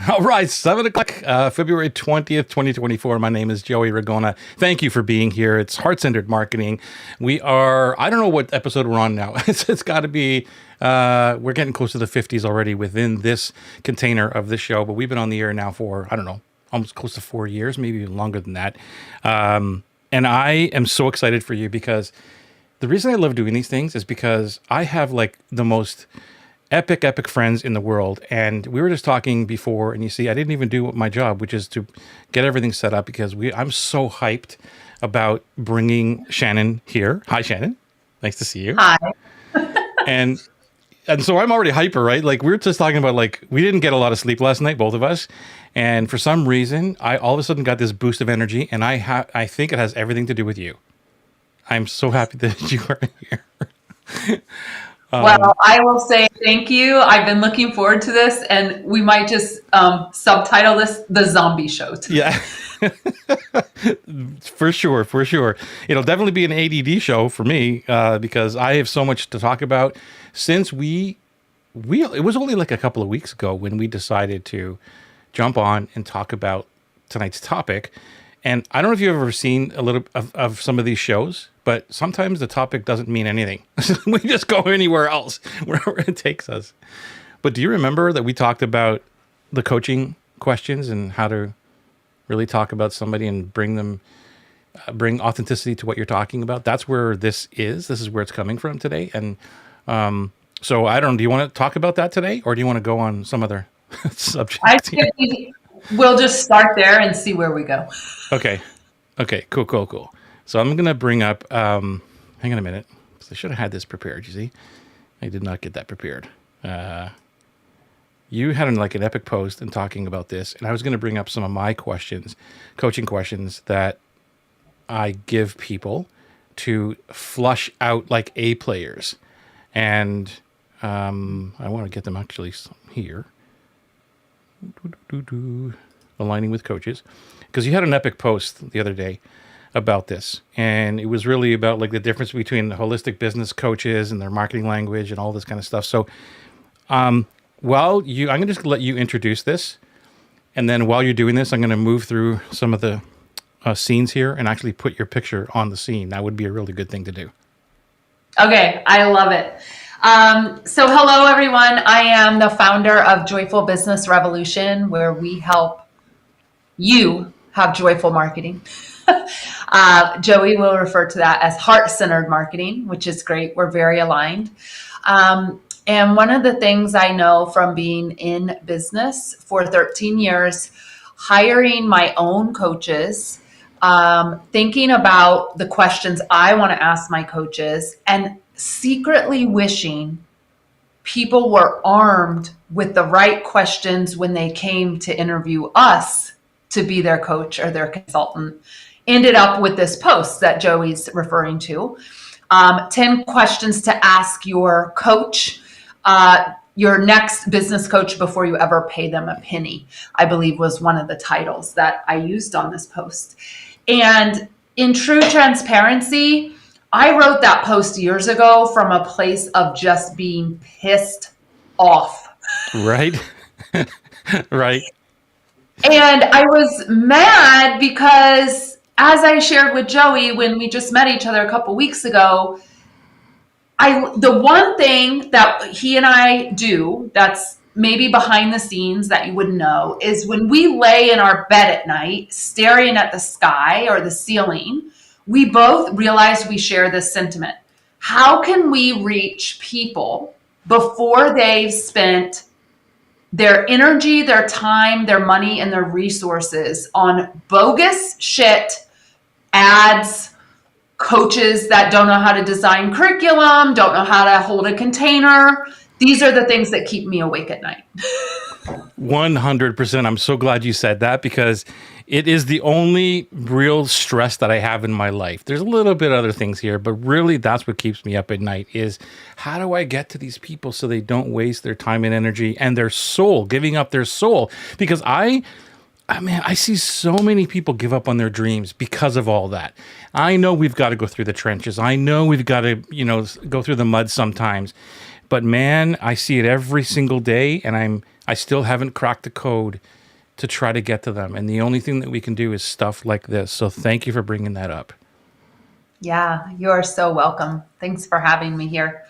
All right, 7 o'clock, February 20th, 2024. My name is Joey Ragona. Thank you for being here. It's Heart-Centered Marketing. We are, I don't know what episode we're on now. It's got to be, we're getting close to the 50s already within this container of this show, but we've been on the air now for, I don't know, almost close to 4 years, maybe even longer than that. And I am so excited for you because the reason I love doing these things is because I have like the most epic friends in the world. And we were just talking before, and you see, I didn't even do my job, which is to get everything set up because I'm so hyped about bringing Shannon here. Hi, Shannon. Nice to see you. Hi. and so I'm already hyper, right? Like we were just talking about, like, we didn't get a lot of sleep last night, both of us. And for some reason, I all of a sudden got this boost of energy, and I think it has everything to do with you. I'm so happy that you are here. Well, I will say thank you. I've been looking forward to this, and we might just subtitle this The Zombie Show too. Yeah, for sure. It'll definitely be an ADD show for me because I have so much to talk about. Since it was only like a couple of weeks ago when we decided to jump on and talk about tonight's topic. And I don't know if you've ever seen a little of some of these shows, but sometimes the topic doesn't mean anything. We just go anywhere else, wherever it takes us. But do you remember that we talked about the coaching questions and how to really talk about somebody and bring authenticity to what you're talking about? That's where this is. This is where it's coming from today. And so I don't know, do you want to talk about that today, or do you want to go on some other subject? I think we'll just start there and see where we go. Okay, cool. So I'm going to bring up, hang on a minute. I should have had this prepared, you see. I did not get that prepared. You had an epic post and talking about this, and I was going to bring up some of my questions, coaching questions that I give people to flush out like A players. And I want to get them actually here. Aligning with coaches, because you had an epic post the other day about this, and it was really about like the difference between the holistic business coaches and their marketing language and all this kind of stuff. So I'm going to just let you introduce this, and then while you're doing this, I'm going to move through some of the scenes here and actually put your picture on the scene. That would be a really good thing to do. Okay, I love it. So hello, everyone. I am the founder of Joyful Business Revolution, where we help you have joyful marketing. Joey will refer to that as heart-centered marketing, which is great. We're very aligned. And one of the things I know from being in business for 13 years, hiring my own coaches, thinking about the questions I want to ask my coaches, and secretly wishing people were armed with the right questions when they came to interview us to be their coach or their consultant, ended up with this post that Joey's referring to. 10 questions to ask your coach, your next business coach, before you ever pay them a penny, I believe was one of the titles that I used on this post. And in true transparency, I wrote that post years ago from a place of just being pissed off. Right. Right. And I was mad because, as I shared with Joey when we just met each other a couple weeks ago, the one thing that he and I do that's maybe behind the scenes that you wouldn't know is when we lay in our bed at night staring at the sky or the ceiling, we both realize we share this sentiment. How can we reach people before they've spent their energy, their time, their money, and their resources on bogus shit, ads, coaches that don't know how to design curriculum, don't know how to hold a container? These are the things that keep me awake at night. 100%. I'm so glad you said that, because it is the only real stress that I have in my life. There's a little bit of other things here, but really that's what keeps me up at night is how do I get to these people so they don't waste their time and energy and their soul, giving up their soul? Because I see so many people give up on their dreams because of all that. I know we've got to go through the trenches. I know we've got to, go through the mud sometimes. But man, I see it every single day, and I still haven't cracked the code to try to get to them. And the only thing that we can do is stuff like this. So thank you for bringing that up. Yeah, you're so welcome. Thanks for having me here.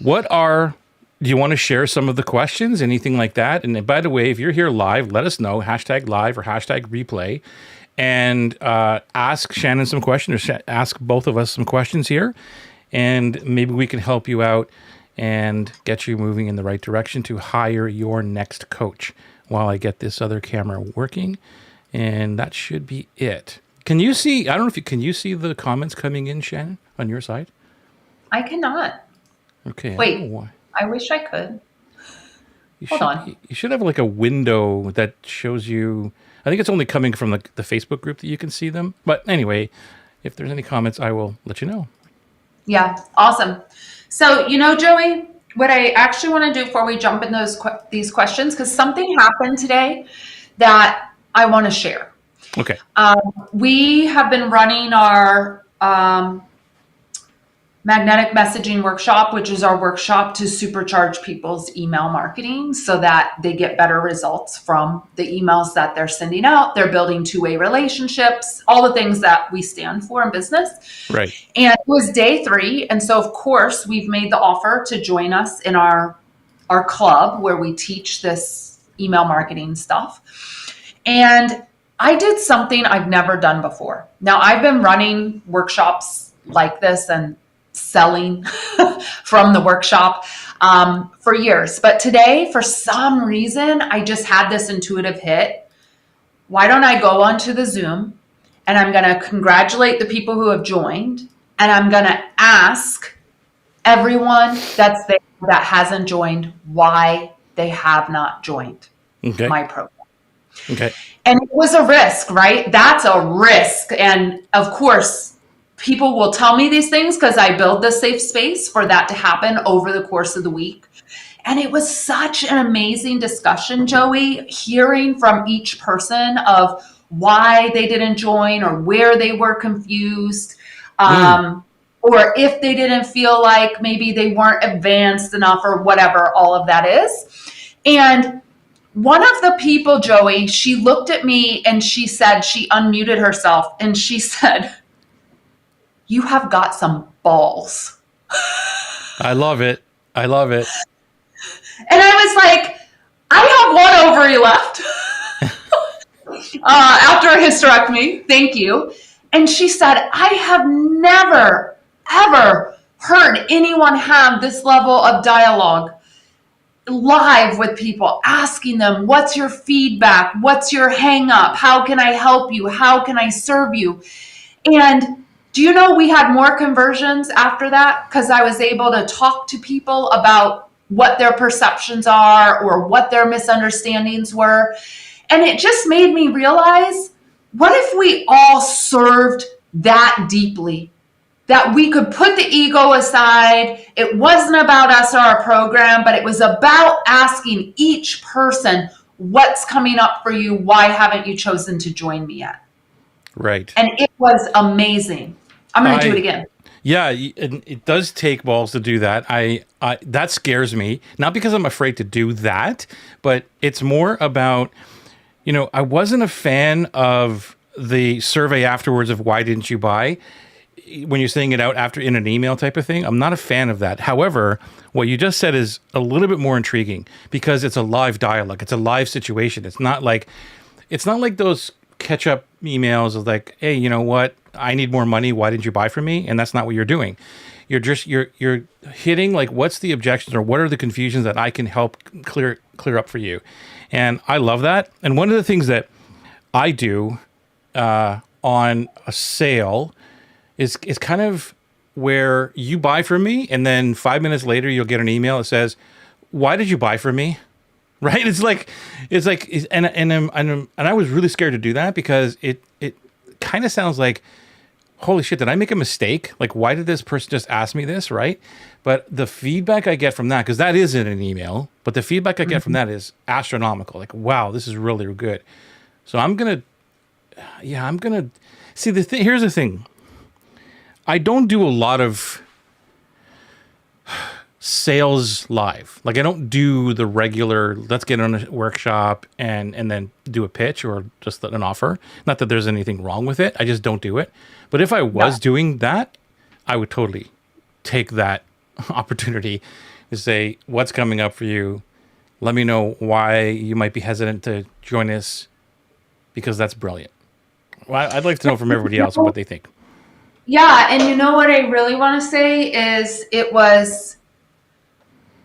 Do you want to share some of the questions, anything like that? And by the way, if you're here live, let us know, #live or #replay, and ask Shannon some questions, or ask both of us some questions here. And maybe we can help you out and get you moving in the right direction to hire your next coach while I get this other camera working. And that should be it. Can you see, I don't know if can you see the comments coming in, Shannon, on your side? I cannot. Okay. Wait, I don't know why. I wish I could. Hold on. You should have like a window that shows you, I think it's only coming from the Facebook group that you can see them. But anyway, if there's any comments, I will let you know. Yeah, awesome. So, Joey, what I actually want to do before we jump in these questions, because something happened today that I want to share. Okay. We have been running our magnetic messaging workshop, which is our workshop to supercharge people's email marketing so that they get better results from the emails that they're sending out. They're building two-way relationships, all the things that we stand for in business. Right. And it was day 3. And so, of course, we've made the offer to join us in our club where we teach this email marketing stuff. And I did something I've never done before. Now, I've been running workshops like this and selling from the workshop for years. But today, for some reason, I just had this intuitive hit. Why don't I go onto the Zoom and I'm going to congratulate the people who have joined, and I'm going to ask everyone that's there that hasn't joined why they have not joined my program. Okay. And it was a risk, right? That's a risk. And of course, people will tell me these things because I build the safe space for that to happen over the course of the week. And it was such an amazing discussion, Joey, hearing from each person of why they didn't join or where they were confused, or if they didn't feel like maybe they weren't advanced enough or whatever all of that is. And one of the people, Joey, she looked at me and she said, she unmuted herself and she said, "You have got some balls." I love it. I love it. And I was like, I have one ovary left after a hysterectomy. Thank you. And she said, I have never, ever heard anyone have this level of dialogue live with people, asking them, what's your feedback? What's your hang up? How can I help you? How can I serve you? And do you know we had more conversions after that because I was able to talk to people about what their perceptions are or what their misunderstandings were. And it just made me realize, what if we all served that deeply, that we could put the ego aside? It wasn't about us or our program, but it was about asking each person, what's coming up for you? Why haven't you chosen to join me yet? Right. And it was amazing. I'm going to do it again. Yeah, it does take balls to do that. I that scares me, not because I'm afraid to do that, but it's more about, I wasn't a fan of the survey afterwards of why didn't you buy, when you're saying it out after in an email type of thing. I'm not a fan of that. However, what you just said is a little bit more intriguing because it's a live dialogue. It's a live situation. It's not like those catch-up emails of like, hey, you know what? I need more money. Why didn't you buy from me? And that's not what you're doing. You're hitting like, what's the objections or what are the confusions that I can help clear up for you? And I love that. And one of the things that I do on a sale is kind of where you buy from me, and then 5 minutes later you'll get an email that says, "Why did you buy from me?" Right? It's like, and I was really scared to do that because it kind of sounds like, holy shit, did I make a mistake? Like, why did this person just ask me this, right? But the feedback I get from that, because that is in an email, but the feedback I get from that is astronomical. Like, wow, this is really good. So I'm gonna see here's the thing. I don't do a lot of sales live. Like I don't do the regular, let's get on a workshop and then do a pitch or just an offer. Not that there's anything wrong with it. I just don't do it. But if I was doing that, I would totally take that opportunity to say, what's coming up for you? Let me know why you might be hesitant to join us, because that's brilliant. Well, I'd like to know from everybody else what they think. Yeah. And you know what I really want to say is it was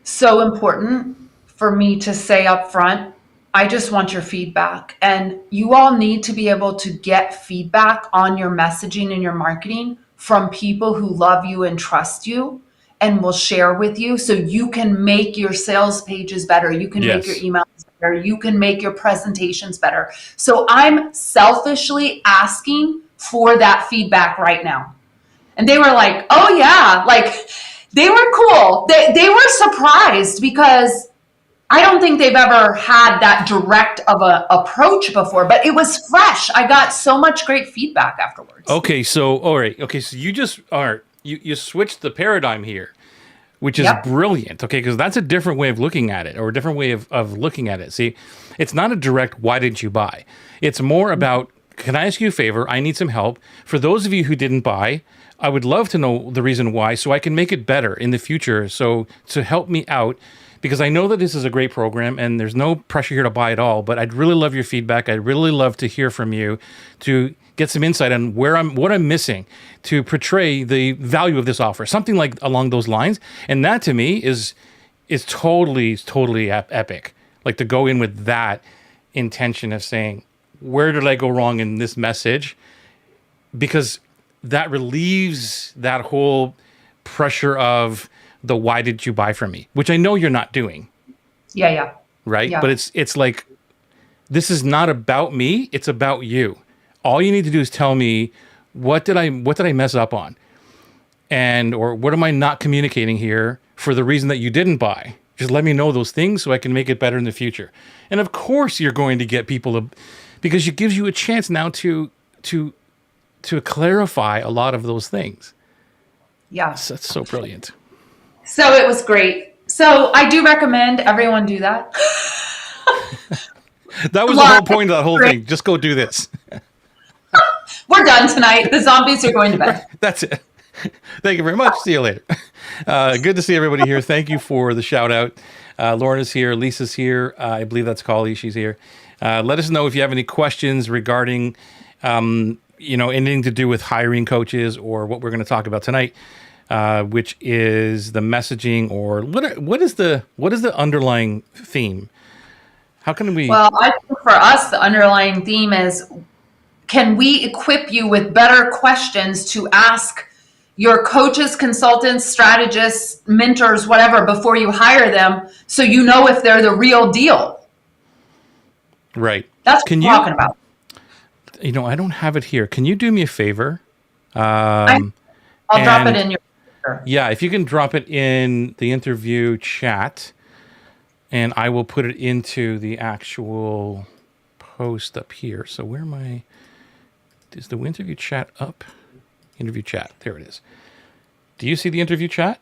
so important for me to say up front, I just want your feedback. And you all need to be able to get feedback on your messaging and your marketing from people who love you and trust you and will share with you, so you can make your sales pages better. You can make your emails better. You can make your presentations better. So I'm selfishly asking for that feedback right now. And they were like, oh yeah, like they were cool. They were surprised because I don't think they've ever had that direct of a approach before, but it was fresh. I got so much great feedback afterwards. Okay, so all right. Okay, so you just are you switched the paradigm here, which is brilliant. Okay, because that's a different way of looking at it, or a different way of looking at it. See, it's not a direct why didn't you buy? It's more about, can I ask you a favor? I need some help. For those of you who didn't buy, I would love to know the reason why, so I can make it better in the future. So to help me out, because I know that this is a great program and there's no pressure here to buy it all, but I'd really love your feedback. I'd really love to hear from you to get some insight on what I'm missing to portray the value of this offer, something like along those lines. And that to me is totally epic. Like to go in with that intention of saying, where did I go wrong in this message? Because that relieves that whole pressure of the why did you buy from me, which I know you're not doing. Yeah. Right? Yeah. But it's like, this is not about me, it's about you. All you need to do is tell me, what did I mess up on? Or what am I not communicating here for the reason that you didn't buy? Just let me know those things so I can make it better in the future. And of course you're going to get people because it gives you a chance now to clarify a lot of those things. Yeah. That's so brilliant. So it was great. So I do recommend everyone do that. That was the whole point of that whole thing. Just go do this. We're done tonight. The zombies are going to bed. That's it. Thank you very much. See you later. Good to see everybody here. Thank you for the shout out. Lorna's here. Lisa's here. I believe that's Collie. She's here. Let us know if you have any questions regarding, anything to do with hiring coaches or what we're going to talk about tonight, which is the messaging, or what is the underlying theme? How can we? Well, I think for us, the underlying theme is, can we equip you with better questions to ask your coaches, consultants, strategists, mentors, whatever, before you hire them, so you know if they're the real deal? Right. That's what I'm talking about. I don't have it here. Can you do me a favor? I'll drop it in your. Yeah, if you can drop it in the interview chat, and I will put it into the actual post up here. So where am I? Is the interview chat up? Interview chat. There it is. Do you see the interview chat?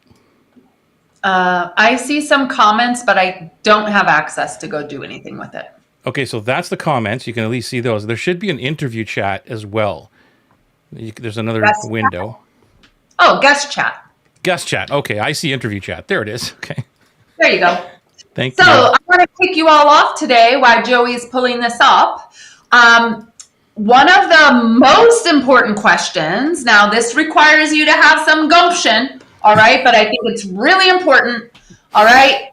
I see some comments, but I don't have access to go do anything with it. Okay, so that's the comments. You can at least see those. There should be an interview chat as well. There's another window. Oh, guest chat. Guest chat. Okay, I see interview chat. There it is. Okay. There you go. Thank you. So I'm going to kick you all off today while Joey's pulling this up. One of the most important questions, now this requires you to have some gumption, all right, but I think it's really important, all right.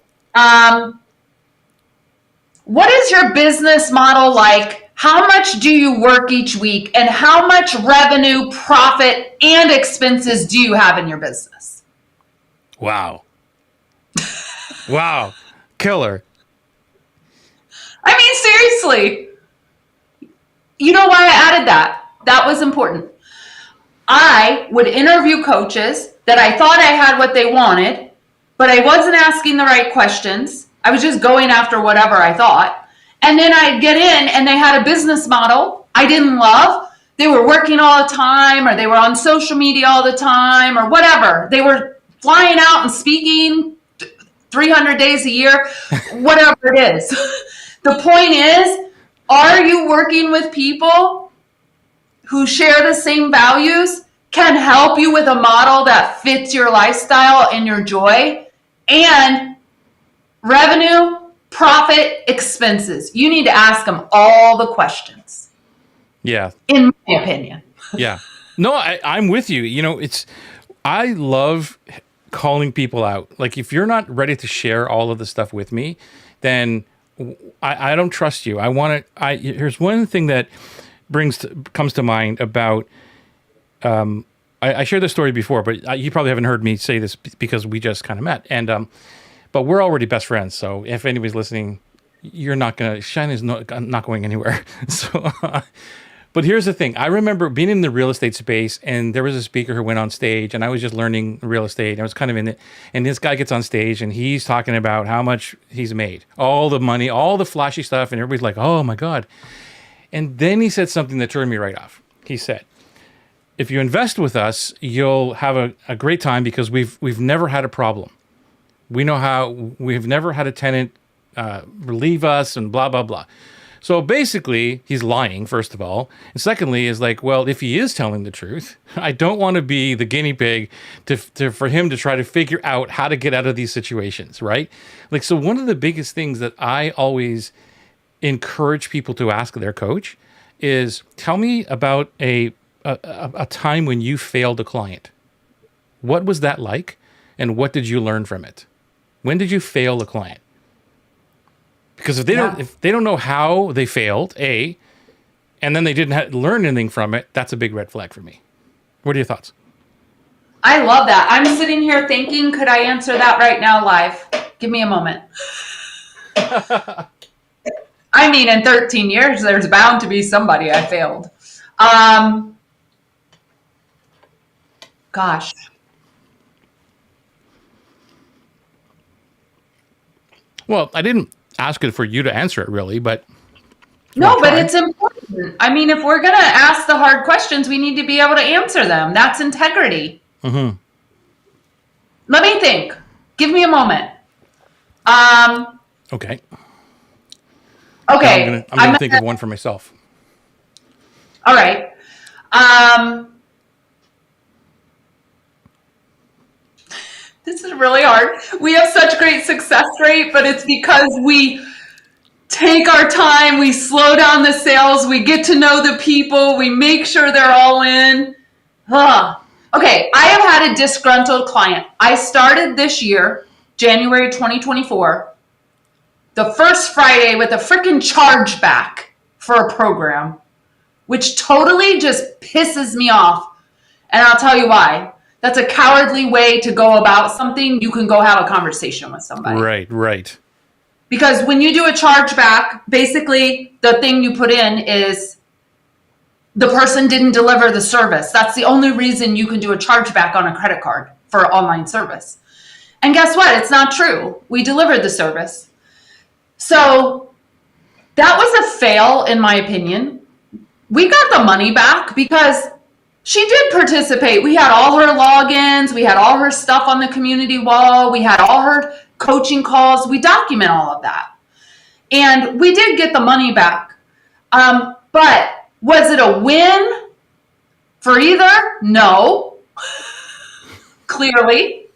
What is your business model like? How much do you work each week? And how much revenue, profit, and expenses do you have in your business? Wow. Wow. Killer. I mean, seriously. You know why I added that? That was important. I would interview coaches that I thought I had what they wanted, but I wasn't asking the right questions. I was just going after whatever I thought. And then I'd get in and they had a business model I didn't love. They were working all the time, or they were on social media all the time, or whatever. They were flying out and speaking 300 days a year, whatever it is. The point is, are you working with people who share the same values, can help you with a model that fits your lifestyle and your joy, and revenue, profit, expenses? You need to ask them all the questions. Yeah. In my opinion. Yeah. No, I'm with you. I love calling people out. Like, if you're not ready to share all of the stuff with me, then I don't trust you. Here's one thing that comes to mind about, I shared this story before, but you probably haven't heard me say this because we just kind of met. And, but we're already best friends. So if anybody's listening, Shannon's not going anywhere. So, but here's the thing. I remember being in the real estate space, and there was a speaker who went on stage, and I was just learning real estate. I was kind of in it. And this guy gets on stage, and he's talking about how much he's made, all the money, all the flashy stuff. And everybody's like, oh my God. And then he said something that turned me right off. He said, if you invest with us, you'll have a great time because we've never had a problem. We know how. We've never had a tenant leave us and blah, blah, blah. So basically, he's lying, first of all. And secondly, is like, well, if he is telling the truth, I don't want to be the guinea pig for him to try to figure out how to get out of these situations, right? Like, so one of the biggest things that I always encourage people to ask their coach is, tell me about a time when you failed a client. What was that like? And what did you learn from it? When did you fail a client? Because if they don't know how they failed, and then they didn't learn anything from it, that's a big red flag for me. What are your thoughts? I love that. I'm sitting here thinking, could I answer that right now live? Give me a moment. I mean, in 13 years, there's bound to be somebody I failed. Gosh. Well, I didn't ask it for you to answer it, really, but... No, but it's important. I mean, if we're going to ask the hard questions, we need to be able to answer them. That's integrity. Mm-hmm. Let me think. Give me a moment. Okay. Okay. I'm gonna think of one for myself. All right. This is really hard. We have such great success rate, but it's because we take our time, we slow down the sales, we get to know the people, we make sure they're all in. Okay, I have had a disgruntled client. I started this year, January 2024, the first Friday with a freaking chargeback for a program, which totally just pisses me off. And I'll tell you why. That's a cowardly way to go about something. You can go have a conversation with somebody. Right. Because when you do a chargeback, basically the thing you put in is the person didn't deliver the service. That's the only reason you can do a chargeback on a credit card for online service. And guess what? It's not true. We delivered the service. So that was a fail, in my opinion. We got the money back because she did participate. We had all her logins. We had all her stuff on the community wall. We had all her coaching calls. We document all of that. And we did get the money back. But was it a win for either? No. Clearly.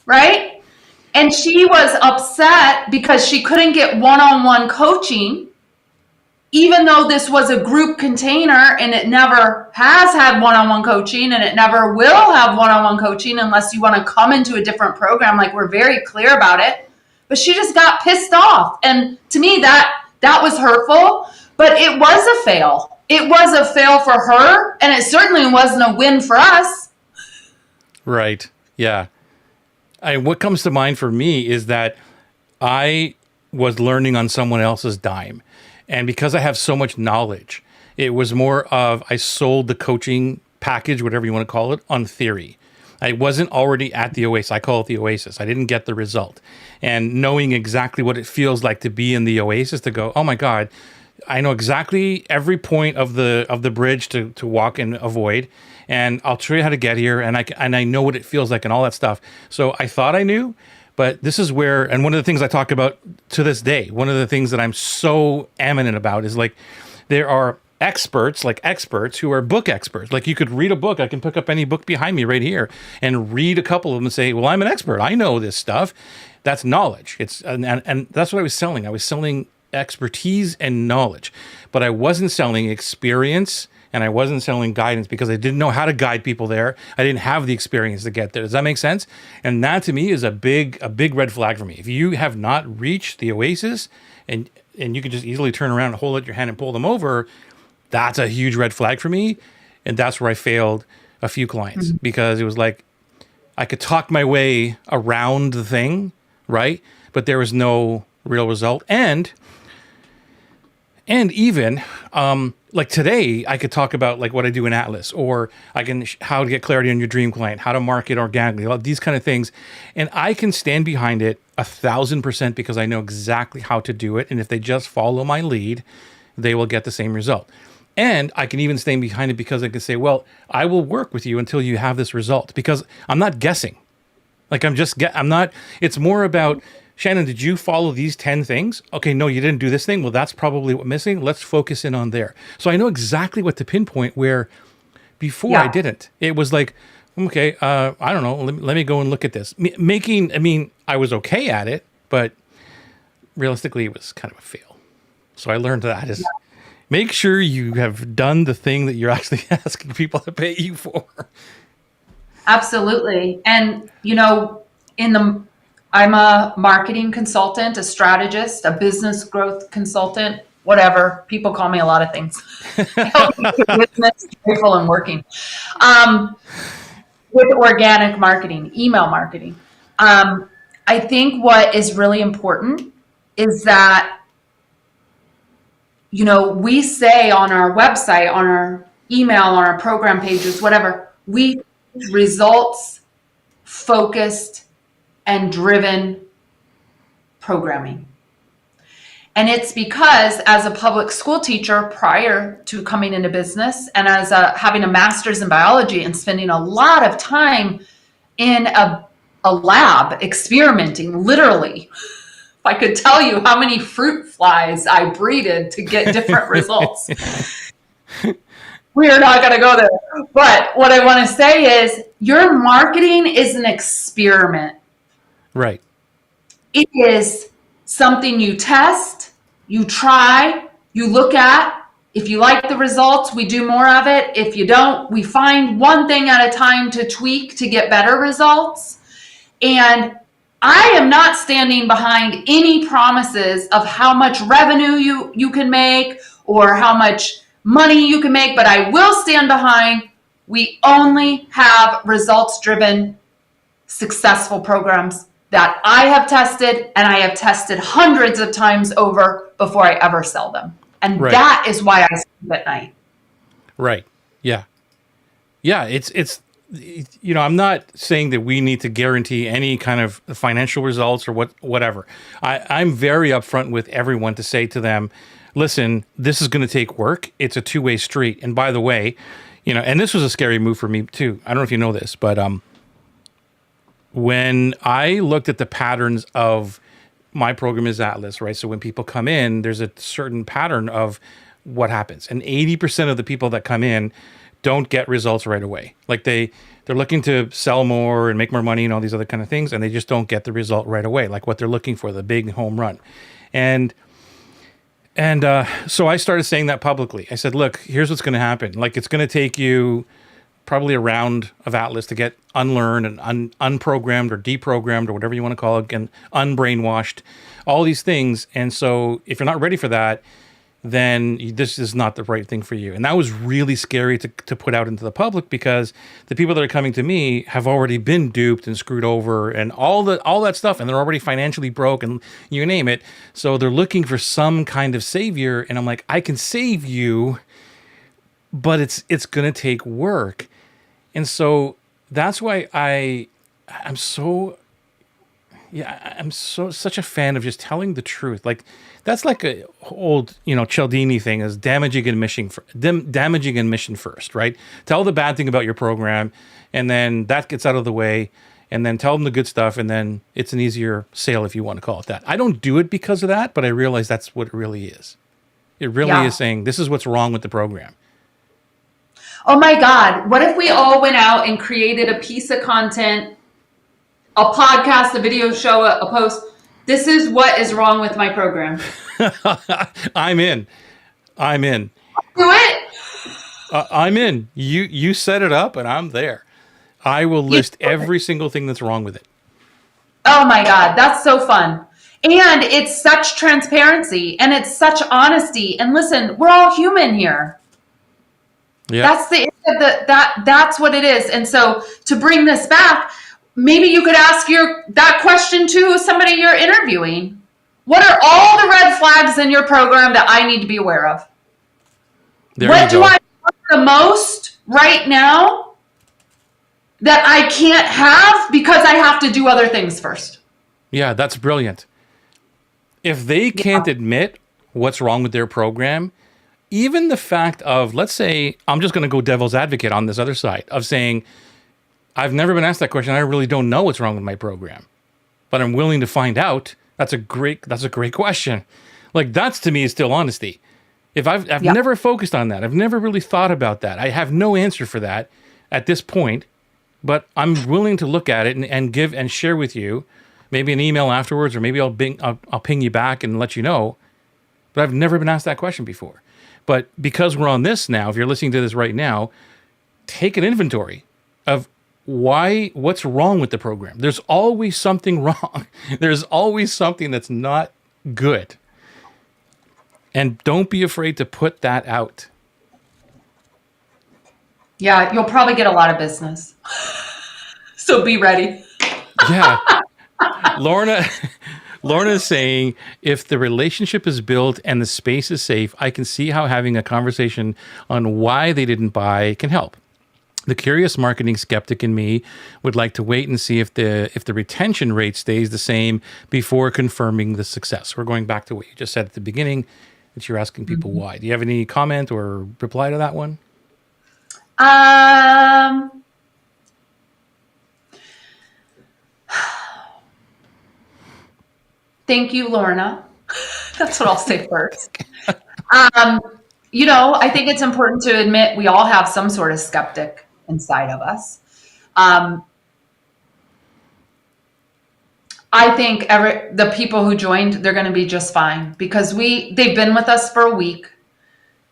Right? And she was upset because she couldn't get one-on-one coaching, even though this was a group container and it never has had one-on-one coaching and it never will have one-on-one coaching unless you want to come into a different program. Like, we're very clear about it. But she just got pissed off. And to me, that was hurtful, but it was a fail. It was a fail for her, and it certainly wasn't a win for us. Right. Yeah. What comes to mind for me is that I was learning on someone else's dime. And because I have so much knowledge, it was more of I sold the coaching package, whatever you want to call it, on theory. I wasn't already at the oasis. I call it the oasis. I didn't get the result. And knowing exactly what it feels like to be in the oasis, to go, oh my God, I know exactly every point of the bridge to walk and avoid. And I'll show you how to get here. And I know what it feels like and all that stuff. So I thought I knew, But this is where, and one of the things I talk about to this day, one of the things that I'm so eminent about is like, there are experts, like experts who are book experts. Like you could read a book. I can pick up any book behind me right here and read a couple of them and say, well, I'm an expert. I know this stuff. That's knowledge. And that's what I was selling. I was selling expertise and knowledge, but I wasn't selling experience and I wasn't selling guidance because I didn't know how to guide people there. I didn't have the experience to get there. Does that make sense? And that to me is a big red flag for me. If you have not reached the oasis and you can just easily turn around and hold out your hand and pull them over, that's a huge red flag for me. And that's where I failed a few clients because it was like, I could talk my way around the thing, right? But there was no real result. And even, like today, I could talk about like what I do in Atlas, or I can how to get clarity on your dream client, how to market organically, all these kind of things. And I can stand behind it 1,000% because I know exactly how to do it. And if they just follow my lead, they will get the same result. And I can even stand behind it because I can say, well, I will work with you until you have this result because I'm not guessing. Like I'm not, it's more about, Shannon, did you follow these 10 things? Okay, no, you didn't do this thing. Well, that's probably what's missing. Let's focus in on there. So I know exactly what to pinpoint where before I didn't. It was like, okay, I don't know. Let me go and look at this. I was okay at it, but realistically, it was kind of a fail. So I learned that is make sure you have done the thing that you're actually asking people to pay you for. Absolutely. And, I'm a marketing consultant, a strategist, a business growth consultant, whatever. People call me a lot of things. Business, joyful, and working. With organic marketing, email marketing. I think what is really important is that, we say on our website, on our email, on our program pages, whatever, we results focused and driven programming. And it's because as a public school teacher prior to coming into business and as having a master's in biology and spending a lot of time in a lab experimenting, literally, if I could tell you how many fruit flies I breeded to get different results. We are not going to go there. But what I want to say is your marketing is an experiment. Right. It is something you test, you try, you look at. If you like the results, we do more of it. If you don't, we find one thing at a time to tweak to get better results. And I am not standing behind any promises of how much revenue you can make or how much money you can make, but I will stand behind, we only have results-driven, successful programs that I have tested, and I have tested hundreds of times over before I ever sell them. And that is why I sleep at night. Right. Yeah. Yeah. It's, I'm not saying that we need to guarantee any kind of financial results or whatever. I'm very upfront with everyone to say to them, listen, this is going to take work. It's a two-way street. And by the way, and this was a scary move for me too. I don't know if you know this, but, when I looked at the patterns of my program is Atlas, right? So when people come in, there's a certain pattern of what happens. And 80% of the people that come in don't get results right away. Like they're looking to sell more and make more money and all these other kind of things, and they just don't get the result right away, like what they're looking for, the big home run. And so I started saying that publicly. I said, look, here's what's going to happen. Like it's going to take you probably a round of Atlas to get unlearned and unprogrammed or deprogrammed or whatever you want to call it, and unbrainwashed, all these things. And so if you're not ready for that, then this is not the right thing for you. And that was really scary to put out into the public because the people that are coming to me have already been duped and screwed over and all that stuff. And they're already financially broke and you name it. So they're looking for some kind of savior. And I'm like, I can save you, but it's going to take work. And so that's why I'm such a fan of just telling the truth. Like that's like a old, Cialdini thing is damaging admission first, right? Tell the bad thing about your program and then that gets out of the way and then tell them the good stuff, and then it's an easier sale if you want to call it that. I don't do it because of that, but I realize that's what it really is. It really is saying, this is what's wrong with the program. Oh my God. What if we all went out and created a piece of content, a podcast, a video show, a post? This is what is wrong with my program. I'm in. Do it. I'm in. You set it up and I'm there. I will list every single thing that's wrong with it. Oh my God. That's so fun. And it's such transparency and it's such honesty. And listen, we're all human here. Yeah. That's what it is. And so to bring this back, maybe you could ask that question to somebody you're interviewing. What are all the red flags in your program that I need to be aware of? What do I want the most right now that I can't have because I have to do other things first? Yeah, that's brilliant. If they can't admit what's wrong with their program, even the fact of, let's say, I'm just going to go devil's advocate on this other side of saying, I've never been asked that question. I really don't know what's wrong with my program, but I'm willing to find out. That's a great question. Like, that's to me is still honesty. If I've never focused on that. I've never really thought about that. I have no answer for that at this point, but I'm willing to look at it and give and share with you, maybe an email afterwards, or maybe I'll ping you back and let you know. But I've never been asked that question before. But because we're on this now, if you're listening to this right now, take an inventory of what's wrong with the program. There's always something wrong. There's always something that's not good. And don't be afraid to put that out. Yeah, you'll probably get a lot of business. So be ready. Yeah. Lorna is saying, if the relationship is built and the space is safe, I can see how having a conversation on why they didn't buy can help. The curious marketing skeptic in me would like to wait and see if the retention rate stays the same before confirming the success. We're going back to what you just said at the beginning, that you're asking people why. Do you have any comment or reply to that one? Thank you, Lorna. That's what I'll say first. I think it's important to admit we all have some sort of skeptic inside of us. I think the people who joined, they're going to be just fine because they've been with us for a week.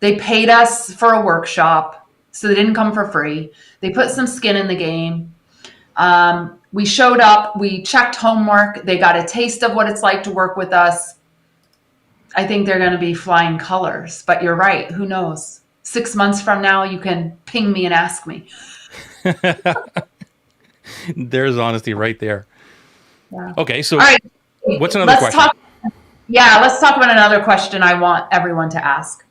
They paid us for a workshop, so they didn't come for free. They put some skin in the game. We showed up, we checked homework. They got a taste of what it's like to work with us. I think they're going to be flying colors, but you're right. Who knows? 6 months from now, you can ping me and ask me. There's honesty right there. Yeah. Okay, so all right. What's another question? Let's talk about another question I want everyone to ask.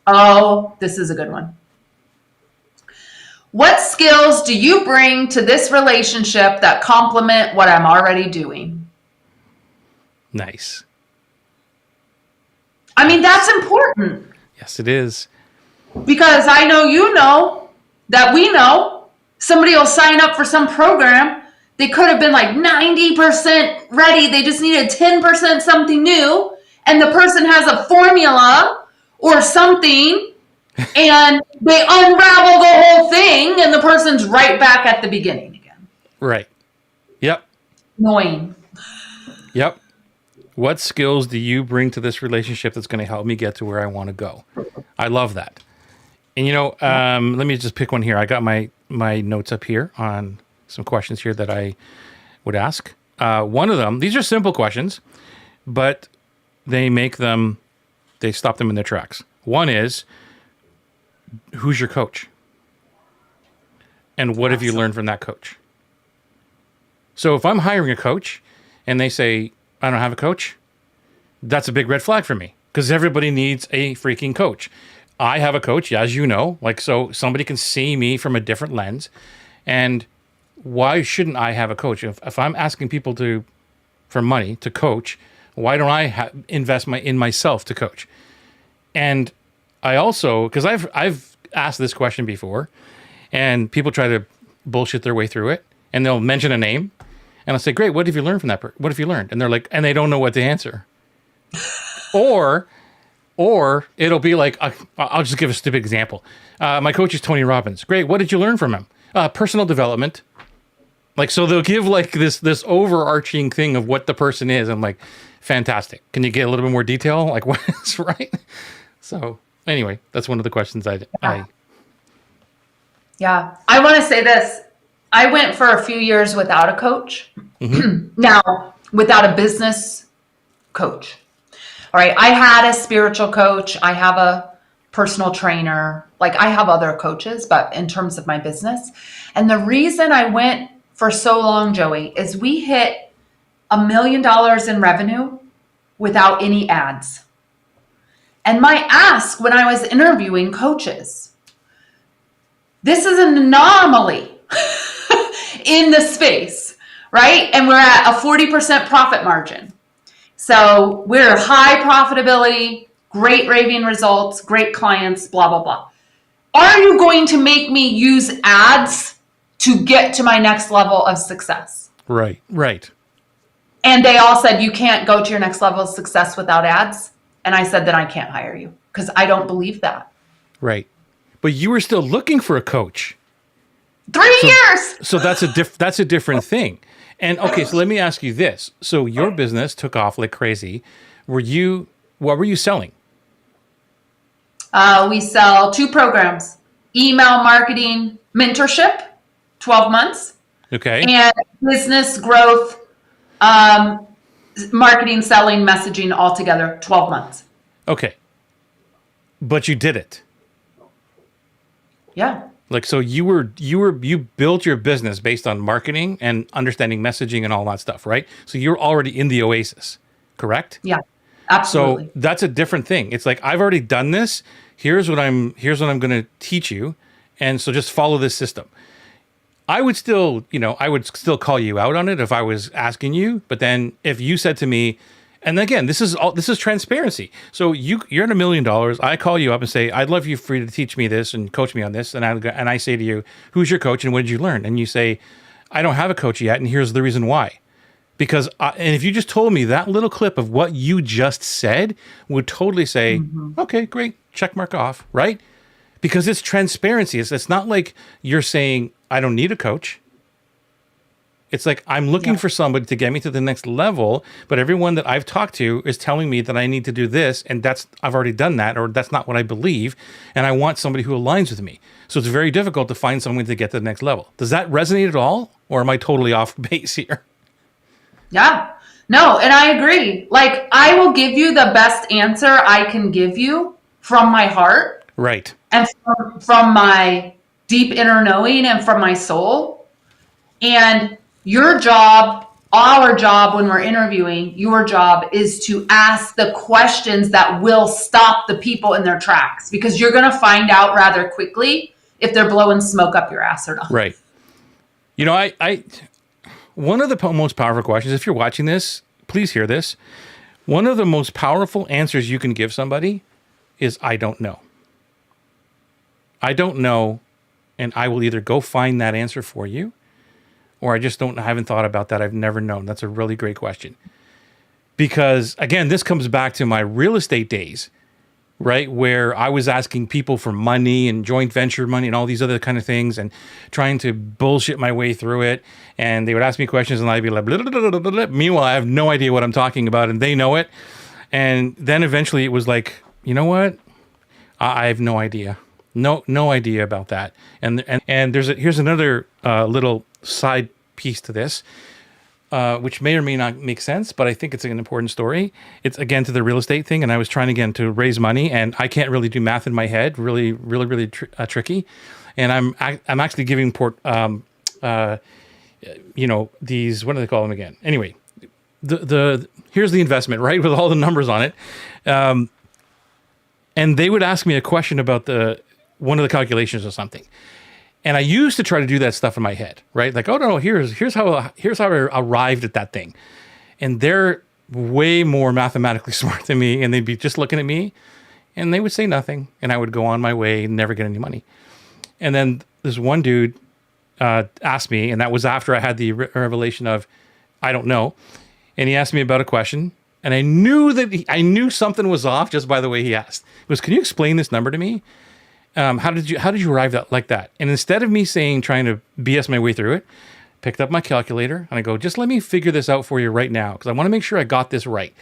Oh, this is a good one. What skills do you bring to this relationship that complement what I'm already doing? Nice. I mean, that's important. Yes, it is. Because I know that we know somebody will sign up for some program. They could have been like 90% ready. They just needed 10% something new. And the person has a formula or something and they unravel the whole thing and the person's right back at the beginning again. Right. Yep. Annoying. Yep. What skills do you bring to this relationship that's going to help me get to where I want to go? I love that. And, let me just pick one here. I got my notes up here on some questions here that I would ask. One of them, these are simple questions, but they stop them in their tracks. One is, who's your coach? And what have you learned from that coach? So if I'm hiring a coach and they say, I don't have a coach, that's a big red flag for me because everybody needs a freaking coach. I have a coach, as you know, so somebody can see me from a different lens. And why shouldn't I have a coach? If I'm asking people for money to coach, why don't I invest in myself to coach? And I also, because I've asked this question before, and people try to bullshit their way through it, and they'll mention a name, and I'll say, great, what have you learned from that? What have you learned? And they're like, and they don't know what to answer. Or it'll be like, I'll just give a stupid example. My coach is Tony Robbins. Great, what did you learn from him? Personal development. Like, so they'll give like this overarching thing of what the person is. I'm like, fantastic. Can you get a little bit more detail? Like, what is right? So anyway, that's one of the questions Yeah. I want to say this. I went for a few years without a coach. Now, without a business coach. All right. I had a spiritual coach. I have a personal trainer. Like, I have other coaches, but in terms of my business. And the reason I went for so long, Joey, is we hit $1 million in revenue without any ads. And my ask when I was interviewing coaches, this is an anomaly in the space, right? And we're at a 40% profit margin. So we're high profitability, great raving results, great clients, blah, blah, blah. Are you going to make me use ads to get to my next level of success? Right. And they all said, you can't go to your next level of success without ads. And I said, then I can't hire you because I don't believe that. Right. But you were still looking for a coach. 3 years. So that's a different thing. And okay, so let me ask you this. So your business took off like crazy. What were you selling? We sell 2 programs, email marketing mentorship, 12 months. Okay. And business growth, marketing, selling, messaging altogether, 12 months. Okay. But you did it. Yeah. Like, so you built your business based on marketing and understanding messaging and all that stuff, right? So you're already in the oasis, correct? Yeah, absolutely. So that's a different thing. It's like, I've already done this. Here's what I'm going to teach you. And so just follow this system. I would still call you out on it if I was asking you. But then if you said to me, and again, this is transparency. So you're at $1 million. I call you up and say, I'd love you for you to teach me this and coach me on this. And I say to you, who's your coach and what did you learn? And you say, I don't have a coach yet. And here's the reason why. Because, and if you just told me that little clip of what you just said would totally say, okay, great, check mark off, right? Because it's transparency. It's not like you're saying, I don't need a coach. It's like, I'm looking for somebody to get me to the next level, but everyone that I've talked to is telling me that I need to do this, and I've already done that, or that's not what I believe, and I want somebody who aligns with me. So it's very difficult to find someone to get to the next level. Does that resonate at all, or am I totally off base here? Yeah. No, and I agree. Like, I will give you the best answer I can give you from my heart. Right. And from my deep inner knowing and from my soul. And your job, our job when we're interviewing, your job is to ask the questions that will stop the people in their tracks, because you're going to find out rather quickly if they're blowing smoke up your ass or not. Right. You know, I one of the most powerful questions, if you're watching this, please hear this. One of the most powerful answers you can give somebody is, I don't know. I don't know, and I will either go find that answer for you, or I haven't thought about that. I've never known. That's a really great question. Because again, this comes back to my real estate days, right? Where I was asking people for money and joint venture money and all these other kind of things and trying to bullshit my way through it. And they would ask me questions and I'd be like, blah, blah, blah, blah, blah. Meanwhile, I have no idea what I'm talking about and they know it. And then eventually it was like, you know what? I have no idea. No idea about that. And here's another little side piece to this, which may or may not make sense, but I think it's an important story. It's again to the real estate thing, and I was trying again to raise money, and I can't really do math in my head, really tricky. And I'm actually giving these, what do they call them again? Anyway, here's the investment, right, with all the numbers on it, and they would ask me a question about one of the calculations or something. And I used to try to do that stuff in my head, right? Like, oh no, here's how I arrived at that thing. And they're way more mathematically smart than me, and they'd be just looking at me, and they would say nothing, and I would go on my way and never get any money. And then this one dude, asked me, and that was after I had the revelation of, I don't know. And he asked me about a question, and I knew I knew something was off just by the way he asked. He goes, "Can you explain this number to me? How did you arrive at like that?" And instead of me trying to BS my way through it, picked up my calculator and I go, "Just let me figure this out for you right now, because I want to make sure I got this right."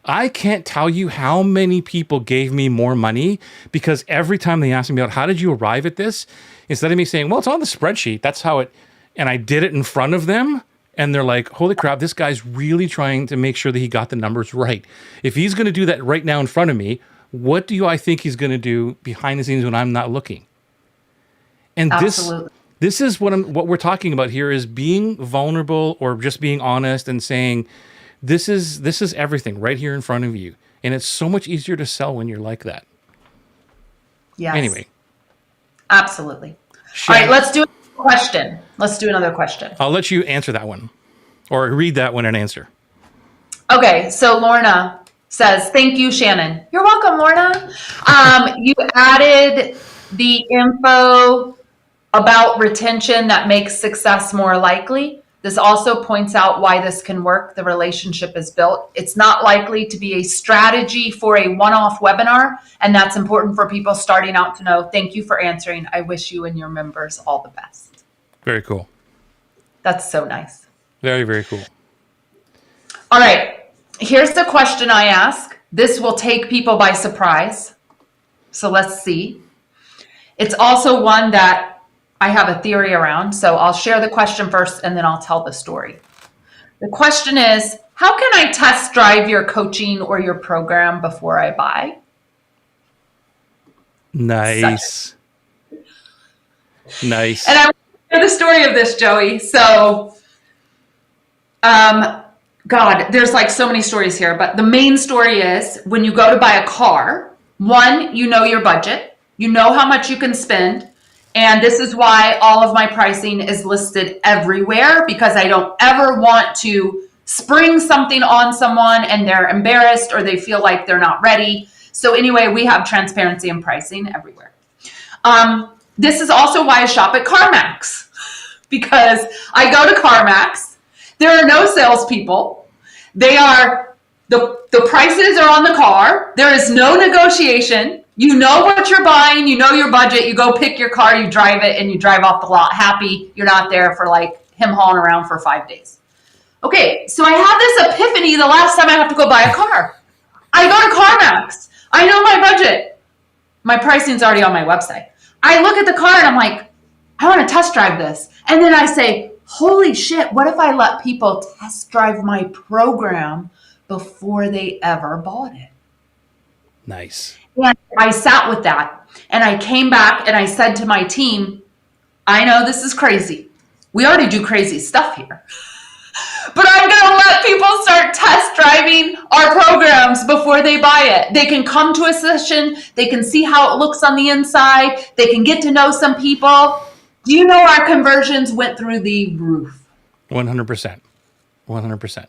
I can't tell you how many people gave me more money because every time they asked me about how did you arrive at this, instead of me saying, "Well, it's on the spreadsheet, that's how it," and I did it in front of them, and they're like, "Holy crap, this guy's really trying to make sure that he got the numbers right. If he's going to do that right now in front of me, what do I think he's going to do behind the scenes when I'm not looking?" And Absolutely. this is what we're talking about here, is being vulnerable or just being honest and saying, this is everything right here in front of you. And it's so much easier to sell when you're like that. Yes. Anyway. Absolutely. Shannon, All right, let's do a question. Let's do another question. I'll let you answer that one or read that one and answer. Okay, so Lorna says, "Thank you, Shannon." You're welcome, Lorna. You added the info about retention that makes success more likely. This also points out why this can work. The relationship is built. It's not likely to be a strategy for a one-off webinar, and that's important for people starting out to know. Thank you for answering. I wish you and your members all the best. Very cool. That's so nice. Very, very cool. All right, here's the question I ask. This will take people by surprise. So let's see. It's also one that I have a theory around. So I'll share the question first and then I'll tell the story. The question is, how can I test drive your coaching or your program before I buy? Nice. Nice. And I want to share the story of this, Joey. So, God, there's like so many stories here, but the main story is when you go to buy a car, one, you know your budget, you know how much you can spend. And this is why all of my pricing is listed everywhere, because I don't ever want to spring something on someone and they're embarrassed or they feel like they're not ready. So anyway, we have transparency in pricing everywhere. This is also why I shop at CarMax, because I go to CarMax. There are no salespeople. The prices are on the car. There is no negotiation. You know what you're buying, you know your budget, you go pick your car, you drive it, and you drive off the lot happy. You're not there for like him hauling around for 5 days. Okay, so I had this epiphany the last time I have to go buy a car. I go to CarMax. I know my budget. My pricing's already on my website. I look at the car and I'm like, I want to test drive this. And then I say, holy shit, what if I let people test drive my program before they ever bought it? Nice. And I sat with that and I came back and I said to my team, I know this is crazy. We already do crazy stuff here, but I'm going to let people start test driving our programs before they buy it. They can come to a session. They can see how it looks on the inside. They can get to know some people. Do you know our conversions went through the roof? 100%. 100%.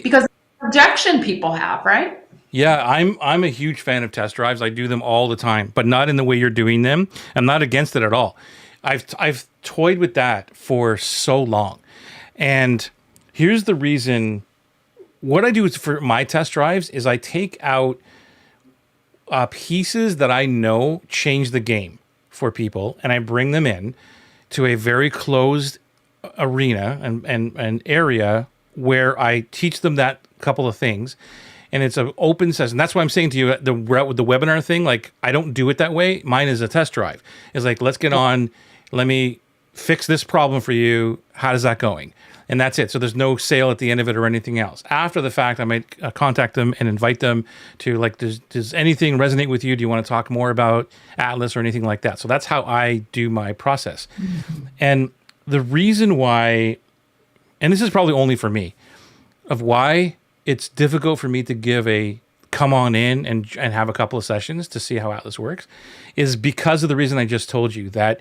Because the objection people have, right? Yeah, I'm a huge fan of test drives. I do them all the time, but not in the way you're doing them. I'm not against it at all. I've toyed with that for so long. And here's the reason. What I do is for my test drives is I take out pieces that I know change the game for people, and I bring them in to a very closed arena and area where I teach them that couple of things. And it's an open session. That's why I'm saying to you, the webinar thing, like, I don't do it that way. Mine is a test drive. It's like, let's get on. Let me fix this problem for you. How is that going? And that's it. So there's no sale at the end of it or anything else. After the fact, I might contact them and invite them to, like, does anything resonate with you? Do you want to talk more about Atlas or anything like that? So that's how I do my process. Mm-hmm. And the reason why, and this is probably only for me, of why it's difficult for me to give a come on in and have a couple of sessions to see how Atlas works, is because of the reason I just told you, that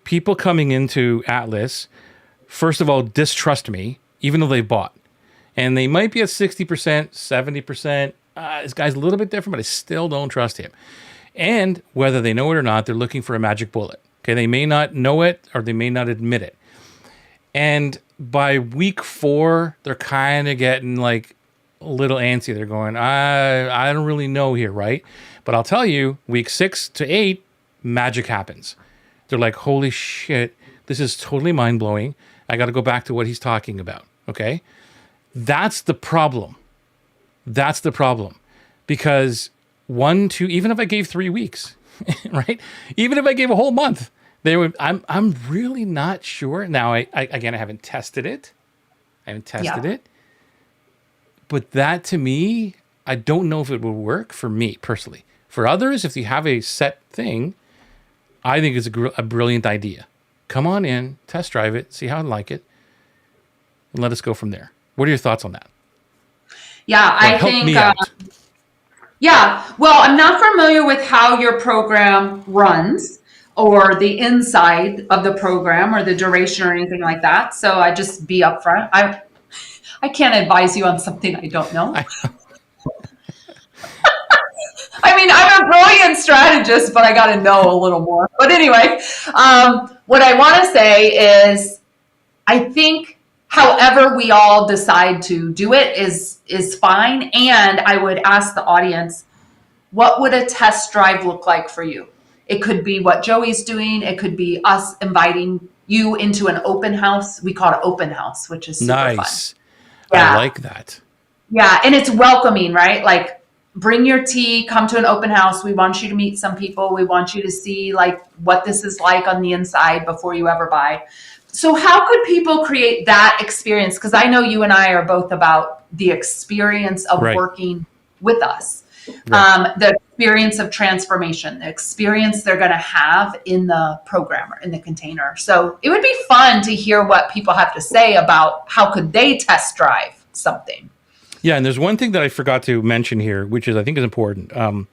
people coming into Atlas, first of all, distrust me, even though they bought. And they might be at 60%, 70%. This guy's a little bit different, but I still don't trust him. And whether they know it or not, they're looking for a magic bullet. Okay, they may not know it or they may not admit it. And by week 4, they're kind of getting like a little antsy. They're going, I don't really know here, right? But I'll tell you, week 6 to 8, magic happens. They're like, holy shit, this is totally mind-blowing. I got to go back to what he's talking about, okay? That's the problem. That's the problem. Because 1, 2, even if I gave 3 weeks, right? Even if I gave a whole month, they would. I'm really not sure. Now, I again, I haven't tested it. But that to me, I don't know if it would work for me personally. For others, if you have a set thing, I think it's a brilliant idea. Come on in, test drive it, see how you like it, and let us go from there. What are your thoughts on that? Yeah, I think. Yeah, well, I'm not familiar with how your program runs or the inside of the program or the duration or anything like that. So I just be upfront. I can't advise you on something I don't know. I mean, I'm a brilliant strategist, but I got to know a little more. But anyway, what I want to say is I think however we all decide to do it is fine. And I would ask the audience, what would a test drive look like for you? It could be what Joey's doing. It could be us inviting you into an open house. We call it open house, which is super nice. Fun. Yeah. I like that. Yeah. And it's welcoming, right? Like, bring your tea, come to an open house. We want you to meet some people. We want you to see like what this is like on the inside before you ever buy. So how could people create that experience? Because I know you and I are both about the experience of working with us, the experience of transformation, the experience they're going to have in the program or in the container. So it would be fun to hear what people have to say about how could they test drive something. Yeah, and there's one thing that I forgot to mention here, which is I think is important. I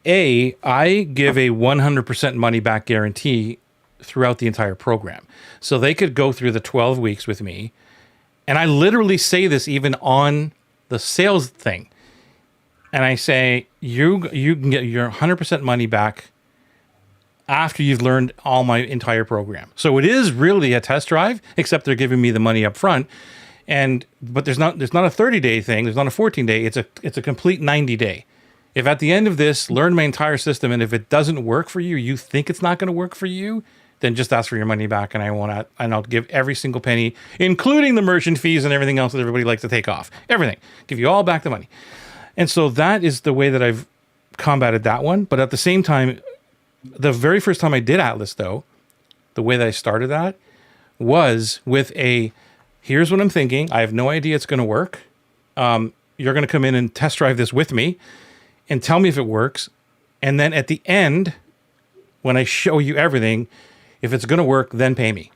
give a 100% money back guarantee throughout the entire program. So they could go through the 12 weeks with me. And I literally say this even on the sales thing. And I say, you can get your 100% money back after you've learned all my entire program. So it is really a test drive, except they're giving me the money up front. But there's not a 30-day thing. There's not a 14-day. It's a complete 90-day. If at the end of this, learn my entire system, and if it doesn't work for you, you think it's not going to work for you, then just ask for your money back, and I'll give every single penny, including the merchant fees and everything else that everybody likes to take off. Everything. Give you all back the money. And so that is the way that I've combated that one. But at the same time, the very first time I did Atlas, though, the way that I started that was with here's what I'm thinking. I have no idea it's going to work. You're going to come in and test drive this with me and tell me if it works. And then at the end, when I show you everything, if it's going to work, then pay me.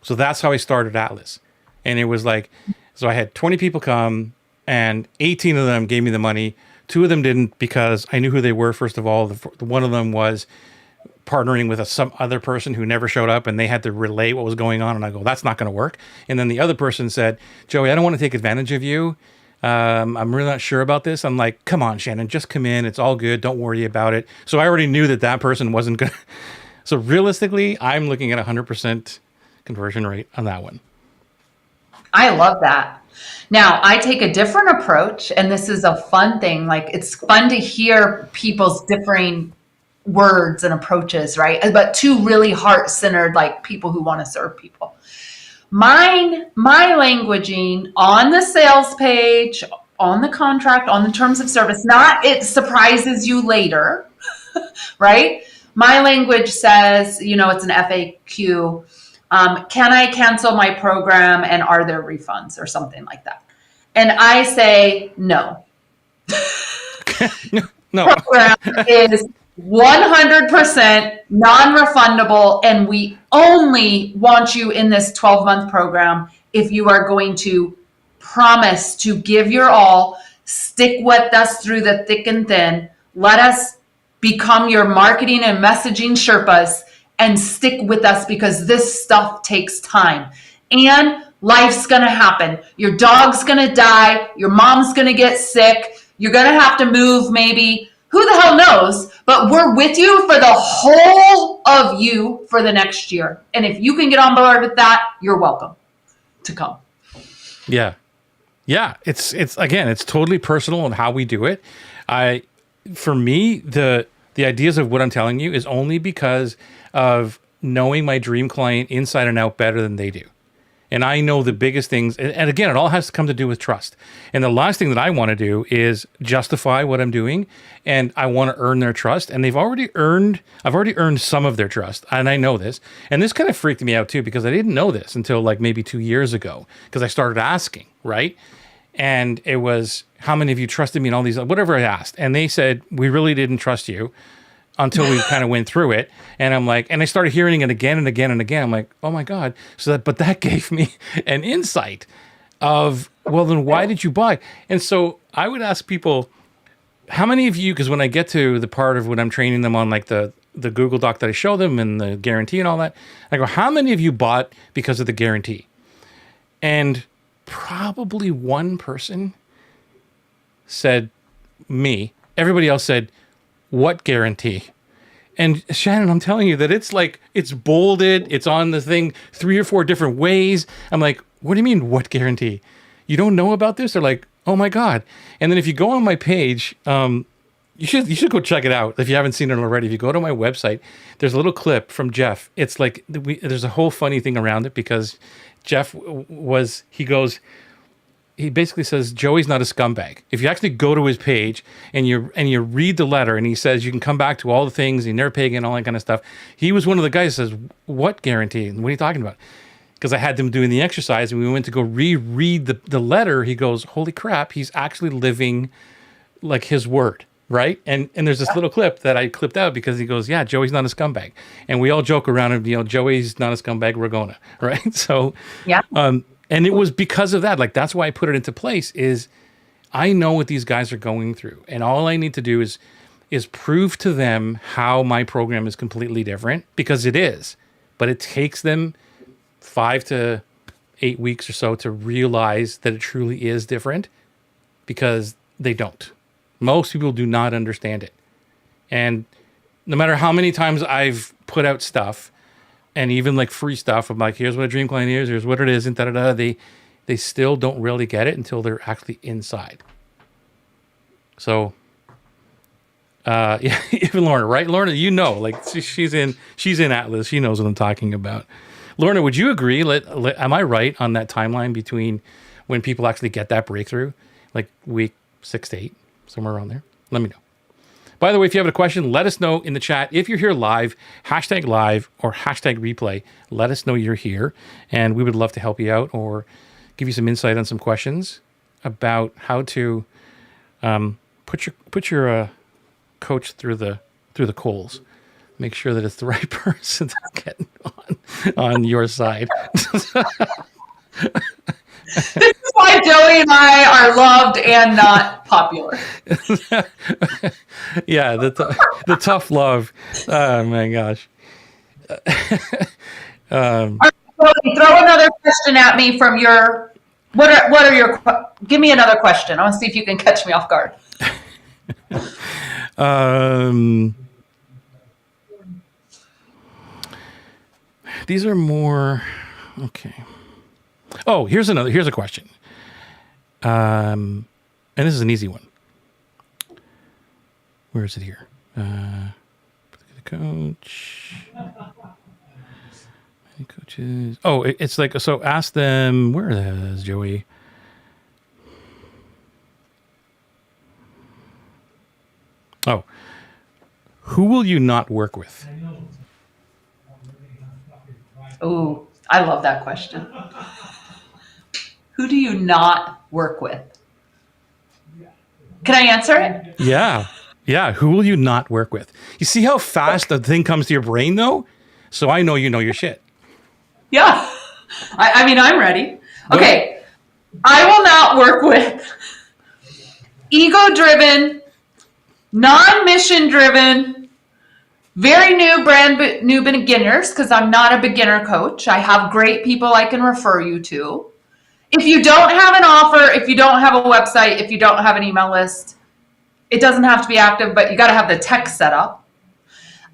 So that's how I started Atlas. And it was like, so I had 20 people come and 18 of them gave me the money. 2 of them didn't because I knew who they were. First of all, one of them was partnering with some other person who never showed up, and they had to relay what was going on. And I go, that's not going to work. And then the other person said, Joey, I don't want to take advantage of you. I'm really not sure about this. I'm like, come on, Shannon, just come in. It's all good. Don't worry about it. So I already knew that person wasn't going to. So realistically, I'm looking at 100% conversion rate on that one. I love that. Now, I take a different approach, and this is a fun thing. Like, it's fun to hear people's differing words and approaches, right? But 2 really heart-centered, like people who want to serve people. My languaging on the sales page, on the contract, on the terms of service, not it surprises you later, right? My language says, it's an FAQ. Can I cancel my program and are there refunds or something like that? And I say, no. No. Program is 100% non-refundable, and we only want you in this 12-month program if you are going to promise to give your all, stick with us through the thick and thin, let us become your marketing and messaging Sherpas, and stick with us because this stuff takes time. And life's going to happen. Your dog's going to die. Your mom's going to get sick. You're going to have to move maybe, who the hell knows, but we're with you for the whole of you for the next year. And if you can get on board with that, you're welcome to come. Yeah. Yeah. It's again, it's totally personal on how we do it. For me, the ideas of what I'm telling you is only because of knowing my dream client inside and out better than they do. And I know the biggest things, and again, it all has to come to do with trust. And the last thing that I want to do is justify what I'm doing, and I want to earn their trust. And I've already earned some of their trust, and I know this. And this kind of freaked me out too, because I didn't know this until like maybe 2 years ago, because I started asking, right? And it was, how many of you trusted me and all these, whatever I asked. And they said, we really didn't trust you until we kind of went through it. And I'm like, and I started hearing it again and again and again. I'm like, oh my God. But that gave me an insight of, well, then why did you buy? And so I would ask people, how many of you, because when I get to the part of when I'm training them on like the Google Doc that I show them and the guarantee and all that, I go, how many of you bought because of the guarantee? And probably one person said me. Everybody else said, what guarantee? And Shannon, I'm telling you that it's like, it's bolded, it's on the thing 3 or 4 different ways. I'm like, what do you mean, what guarantee? You don't know about this? They're like, oh my God. And then if you go on my page, you should go check it out if you haven't seen it already. If you go to my website, there's a little clip from Jeff. It's like, there's a whole funny thing around it, because Jeff he basically says, Joey's not a scumbag. If you actually go to his page and you read the letter, and he says you can come back to all the things, you never pay again, all that kind of stuff. He was one of the guys that says, what guarantee? What are you talking about? Because I had them doing the exercise, and we went to go reread the letter. He goes, holy crap, he's actually living like his word, right? And there's this little clip that I clipped out, because he goes, yeah, Joey's not a scumbag. And we all joke around him, Joey's not a scumbag, Ragona, right? So yeah. And it was because of that. Like, that's why I put it into place, is I know what these guys are going through. And all I need to do is prove to them how my program is completely different, because it is. But it takes them 5 to 8 weeks or so to realize that it truly is different, because they don't. Most people do not understand it. And no matter how many times I've put out stuff, and even like free stuff, I'm like, here's what a dream client is, here's what it is, and they still don't really get it until they're actually inside. So, yeah, even Lorna, right? Lorna, like she's in Atlas. She knows what I'm talking about. Lorna, would you agree? Am I right on that timeline between when people actually get that breakthrough, like week 6 to 8, somewhere around there? Let me know. By the way, if you have a question, let us know in the chat. If you're here live, #live or #replay, let us know you're here, and we would love to help you out or give you some insight on some questions about how to put your coach through the coals. Make sure that it's the right person to get on your side. This is why Joey and I are loved and not popular. Yeah, the tough love. Oh my gosh. All right, Joey, throw another question at me from your. What are your? Give me another question. I want to see if you can catch me off guard. These are more okay. Oh, here's a question. And this is an easy one. Where is it here? Coach. Any coaches? Oh, it's like, so ask them, where is Joey? Oh, who will you not work with? Oh, I love that question. Who do you not work with? Can I answer it? Yeah. Yeah. Who will you not work with? You see how fast the thing comes to your brain, though? So I know you know your shit. Yeah. I mean, I'm ready. Okay. I will not work with ego-driven, non-mission-driven, very new beginners, because I'm not a beginner coach. I have great people I can refer you to. If you don't have an offer, if you don't have a website, if you don't have an email list, It doesn't have to be active, but you got to have the tech set up.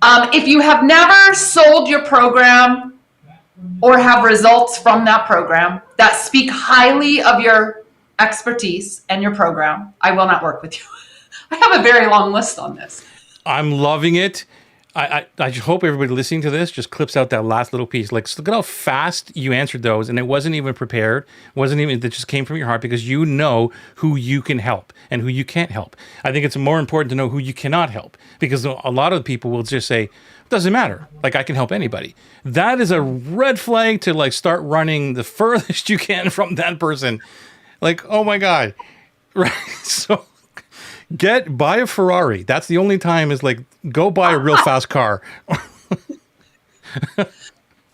If you have never sold your program or have results from that program that speak highly of your expertise and your program, I will not work with you. I have a very long list on this. I'm loving it. I hope everybody listening to this just clips out that last little piece. Like, look at how fast you answered those, and it wasn't even prepared. It just came from your heart because you know who you can help and who you can't help. I think it's more important to know who you cannot help, because a lot of people will just say, it doesn't matter. Like, I can help anybody. That is a red flag to like start running the furthest you can from that person. Like, oh my God. Right. So buy a Ferrari. That's the only time is like, go buy a real fast car.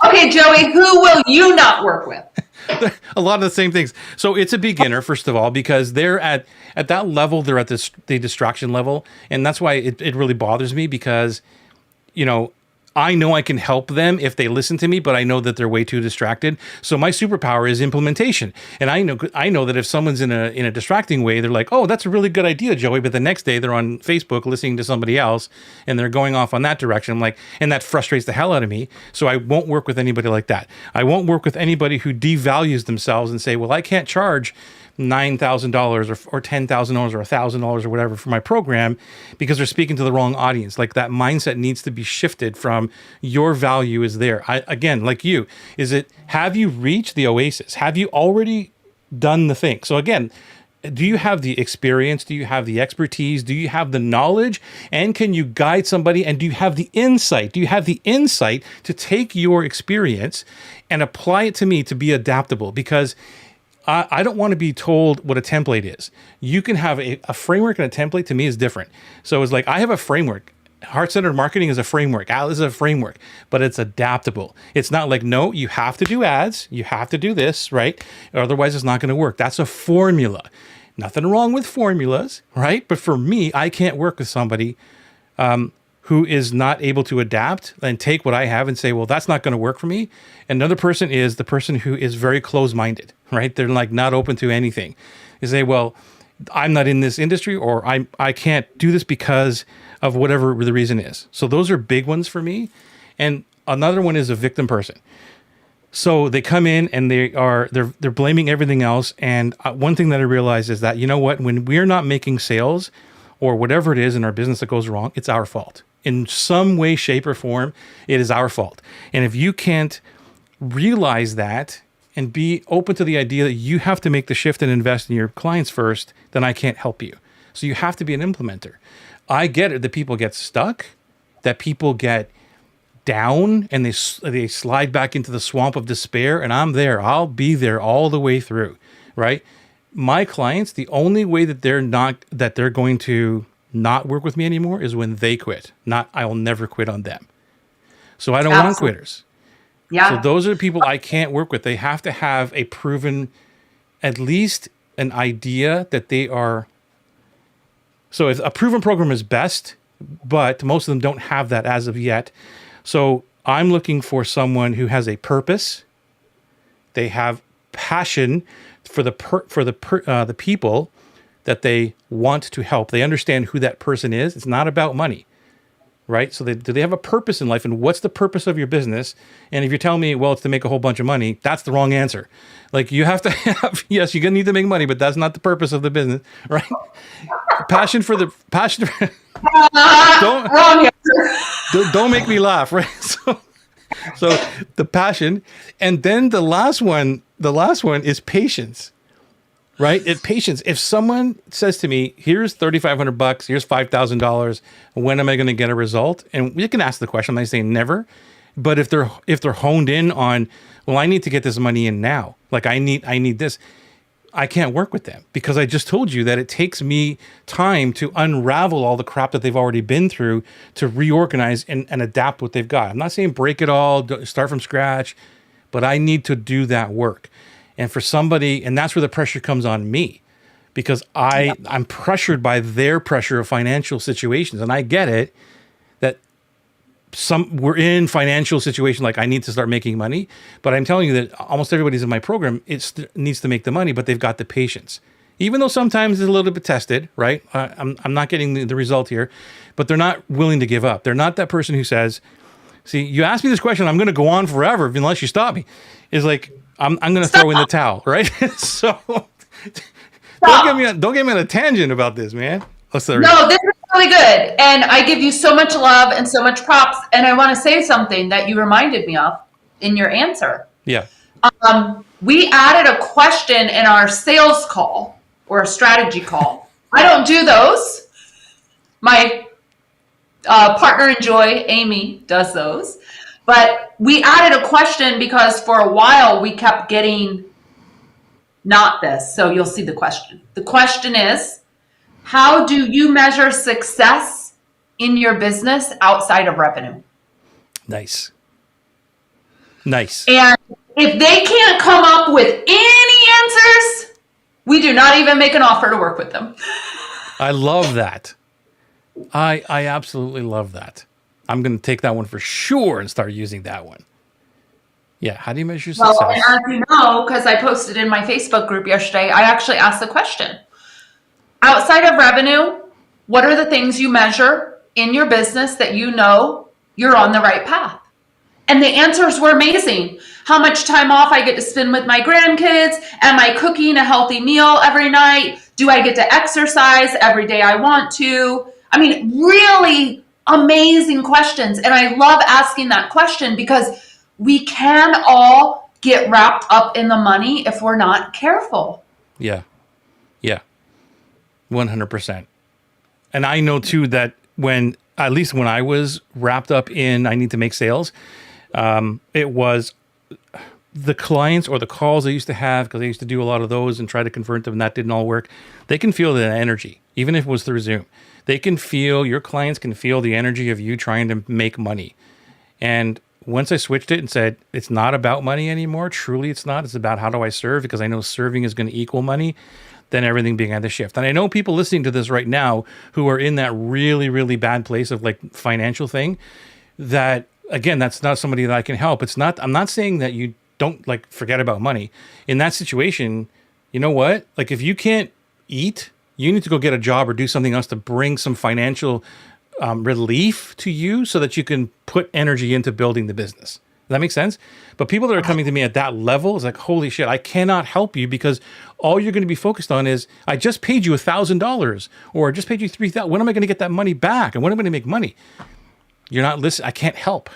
Okay, Joey, who will you not work with? A lot of the same things. So it's a beginner, first of all, because they're at that level, they're at the distraction level. And that's why it really bothers me, because, you know I can help them if they listen to me, but I know that they're way too distracted. So my superpower is implementation. And I know that if someone's in a distracting way, they're like, oh, that's a really good idea, Joey. But the next day they're on Facebook listening to somebody else and they're going off on that direction. I'm like, and that frustrates the hell out of me. So I won't work with anybody like that. I won't work with anybody who devalues themselves and say, well, I can't charge $9,000 or $10,000 or $1,000 or whatever for my program, because they're speaking to the wrong audience. Like, that mindset needs to be shifted from your value is there. Again, like you, have you reached the oasis? Have you already done the thing? So again, do you have the experience? Do you have the expertise? Do you have the knowledge? And can you guide somebody? And do you have the insight? Do you have the insight to take your experience and apply it to me to be adaptable? Because I don't want to be told what a template is. You can have a framework, and a template to me is different. So it's like, I have a framework. Heart-centered marketing is a framework. Atlas is a framework, but it's adaptable. It's not like, no, you have to do ads. You have to do this, right? Otherwise, it's not going to work. That's a formula. Nothing wrong with formulas, right? But for me, I can't work with somebody who is not able to adapt and take what I have and say, well, that's not going to work for me. Another person is the person who is very closed-minded, right? They're like not open to anything. They say, well, I'm not in this industry, or I can't do this because of whatever the reason is. So those are big ones for me. And another one is a victim person. So they come in and they're blaming everything else. And one thing that I realize is that, you know what, when we're not making sales or whatever it is in our business that goes wrong, it's our fault. In some way, shape, or form, it is our fault. And if you can't realize that and be open to the idea that you have to make the shift and invest in your clients first, then I can't help you. So you have to be an implementer. I get it that people get stuck, that people get down and they slide back into the swamp of despair, and I'm there. I'll be there all the way through, right? My clients, the only way that they're going to not work with me anymore is when they quit. Not, I will never quit on them. So I don't want quitters. Yeah. So those are the people I can't work with. They have to have a proven, at least an idea that they are. So if a proven program is best, but most of them don't have that as of yet. So I'm looking for someone who has a purpose. They have passion for the people that they want to help. They understand who that person is. It's not about money, right? So do they have a purpose in life? And what's the purpose of your business? And if you're telling me, well, it's to make a whole bunch of money, that's the wrong answer. Like, you have to have, yes, you're going to need to make money, but that's not the purpose of the business, right? Passion for don't make me laugh, right? So the passion. And then the last one is patience. Right? Patience. If someone says to me, here's $3,500, here's $5,000, when am I going to get a result? And you can ask the question. I'm not saying never, but if they're honed in on, well, I need to get this money in now. Like, I need this. I can't work with them, because I just told you that it takes me time to unravel all the crap that they've already been through, to reorganize and adapt what they've got. I'm not saying break it all, start from scratch, but I need to do that work. And for somebody, and that's where the pressure comes on me, because I'm pressured by their pressure of financial situations. And I get it that we're in financial situations, like I need to start making money, but I'm telling you that almost everybody's in my program, it needs to make the money, but they've got the patience. even though sometimes it's a little bit tested, right? I'm not getting the result here, but they're not willing to give up. They're not that person who says, see, you ask me this question, I'm going to go on forever unless you stop me. Is like, I'm going to throw in the towel, right? So don't get me on a tangent about this, man. No, this is really good. And I give you so much love and so much props. And I want to say something that you reminded me of in your answer. Yeah. We added a question in our sales call or a strategy call. I don't do those. My partner in joy, Amy, does those. But we added a question because for a while we kept getting not this. So you'll see the question. The question is, how do you measure success in your business outside of revenue? Nice. And if they can't come up with any answers, we do not even make an offer to work with them. I love that. I absolutely love that. I'm going to take that one for sure and start using that one. Yeah. How do you measure success? Well, and as you know, because I posted in my Facebook group yesterday, I actually asked the question. Outside of revenue, what are the things you measure in your business that you know you're on the right path? And the answers were amazing. How much time off I get to spend with my grandkids? Am I cooking a healthy meal every night? Do I get to exercise every day I want to? I mean, really amazing questions. And I love asking that question because we can all get wrapped up in the money if we're not careful. Yeah. 100%. And I know too that at least when I was wrapped up in I need to make sales, it was the clients or the calls I used to have, because I used to do a lot of those and try to convert them and that didn't all work. They can feel the energy, even if it was through Zoom. Your clients can feel the energy of you trying to make money. And once I switched it and said, it's not about money anymore, truly it's not, it's about how do I serve, because I know serving is going to equal money, then everything began to shift. And I know people listening to this right now who are in that really, really bad place of like financial thing, that again, that's not somebody that I can help. I'm not saying that you don't like forget about money. In that situation, you know what? Like if you can't eat, you need to go get a job or do something else to bring some financial relief to you so that you can put energy into building the business. Does that make sense? But people that are coming to me at that level is like, holy shit, I cannot help you because all you're going to be focused on is, I just paid you $1,000 or I just paid you $3,000. When am I going to get that money back? And when am I going to make money? You're not listening. I can't help.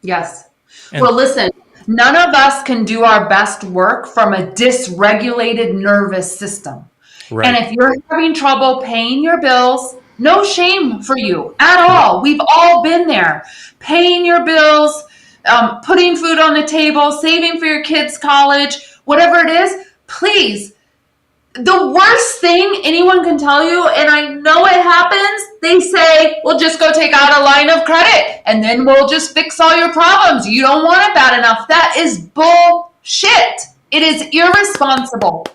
Yes. Well, listen, none of us can do our best work from a dysregulated nervous system. Right. And if you're having trouble paying your bills, no shame for you at all. We've all been there. Paying your bills, putting food on the table, saving for your kids' college, whatever it is, please. The worst thing anyone can tell you, and I know it happens, they say, well, just go take out a line of credit and then we'll just fix all your problems. You don't want it bad enough. That is bullshit. It is irresponsible.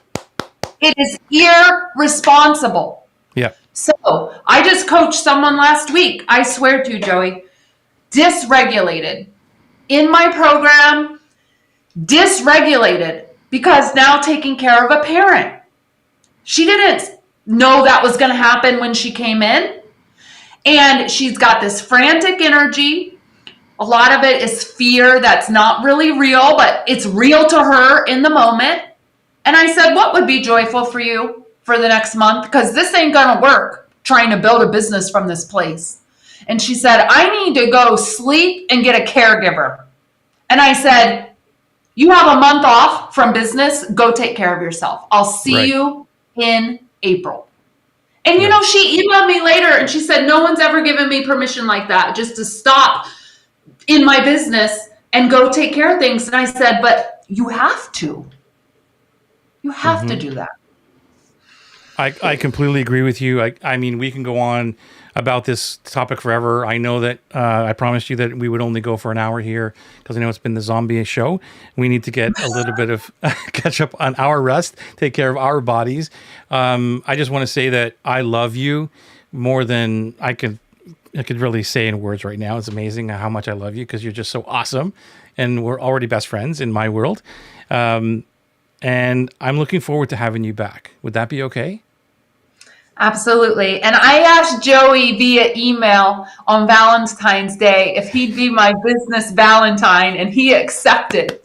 It is irresponsible. Yeah. So I just coached someone last week. I swear to you, Joey, dysregulated in my program, dysregulated because now taking care of a parent. She didn't know that was going to happen when she came in. And she's got this frantic energy. A lot of it is fear that's not really real, but it's real to her in the moment. And I said, what would be joyful for you for the next month? Because this ain't going to work trying to build a business from this place. And she said, I need to go sleep and get a caregiver. And I said, you have a month off from business. Go take care of yourself. I'll see you in April. And you know, she emailed me later and she said, no one's ever given me permission like that, just to stop in my business and go take care of things. And I said, but you have to. You have to do that. I completely agree with you. I mean, we can go on about this topic forever. I know that I promised you that we would only go for an hour here because I know it's been the zombie show. We need to get a little bit of catch up on our rest, take care of our bodies. I just want to say that I love you more than I could really say in words right now. It's amazing how much I love you because you're just so awesome. And we're already best friends in my world. And I'm looking forward to having you back. Would that be okay? Absolutely. And I asked Joey via email on Valentine's Day if he'd be my business Valentine, and he accepted.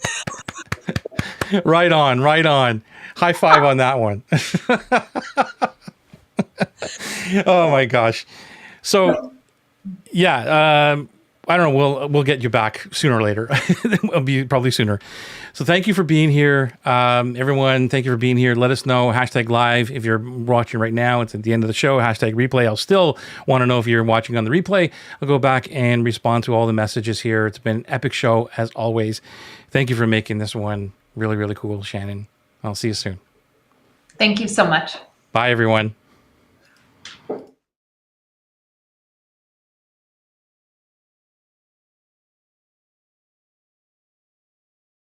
Right on, right on. High five on that one. Oh my gosh. So yeah, I don't know. We'll get you back sooner or later. It'll be probably sooner. So thank you for being here, everyone. Thank you for being here. Let us know #live if you're watching right now. It's at the end of the show. #replay. I'll still want to know if you're watching on the replay. I'll go back and respond to all the messages here. It's been an epic show as always. Thank you for making this one really, really cool, Shannon. I'll see you soon. Thank you so much. Bye, everyone.